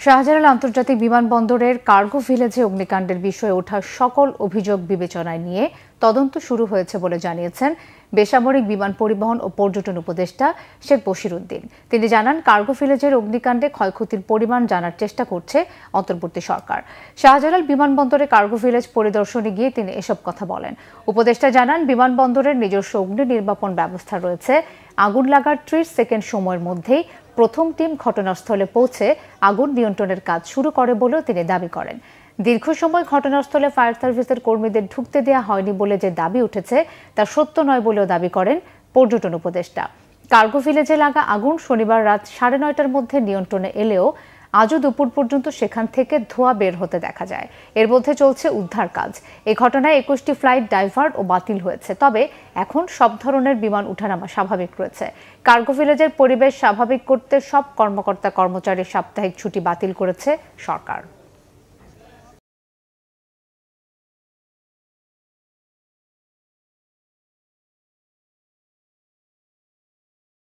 শাহজালাল আন্তর্জাতিক বিমানবন্দরের কার্গো ভিলেজে অগ্নিকাণ্ডের বিষয়ে ওঠা সকল অভিযোগ বিবেচনায় নিয়ে তদন্ত শুরু হয়েছে বলে জানিয়েছেন বেসামরিক বিমান পরিবহন ও পর্যটন উপদেষ্টা শেখ বশির উদ্দিন। তিনি জানান, কার্গো ভিলেজের অগ্নিকাণ্ডে ক্ষয়ক্ষতির পরিমাণ জানার চেষ্টা করছে অন্তর্বর্তী সরকার। শাহজালাল বিমানবন্দরে কার্গো ভিলেজ পরিদর্শনে গিয়ে তিনি এসব কথা বলেন। উপদেষ্টা জানান, বিমানবন্দরের নিজস্ব অগ্নি নির্বাপন ব্যবস্থা রয়েছে। আগুন লাগার ৩০ সেকেন্ড সময়ের মধ্যেই প্রথম টিম ঘটনাস্থলে পৌঁছে আগুন নিয়ন্ত্রণের কাজ শুরু করে বলেও তিনি দাবি করেন। দীর্ঘ সময় ঘটনাস্থলে ফায়ার সার্ভিসের কর্মীদের ঢুকতে দেওয়া হয়নি বলে যে দাবি উঠেছে তা সত্য নয় বলেও দাবি করেন পর্যটন উপদেষ্টা। কার্গো ভিলেজে লাগা আগুন শনিবার রাত ৯:৩০টার মধ্যে নিয়ন্ত্রণে এলেও আজও দুপুর পর্যন্ত সেখান থেকে ধোঁয়া বের হতে দেখা যায়। এর মধ্যে চলছে উদ্ধার কাজ। এই ঘটনায় ২১টি ফ্লাইট ডাইভার্ট ও বাতিল হয়েছে। তবে এখন সব ধরনের বিমান উঠানামা স্বাভাবিক রয়েছে। কার্গো ভিলেজের পরিবেশ স্বাভাবিক করতে সব কর্মকর্তা কর্মচারীর সাপ্তাহিক ছুটি বাতিল করেছে সরকার।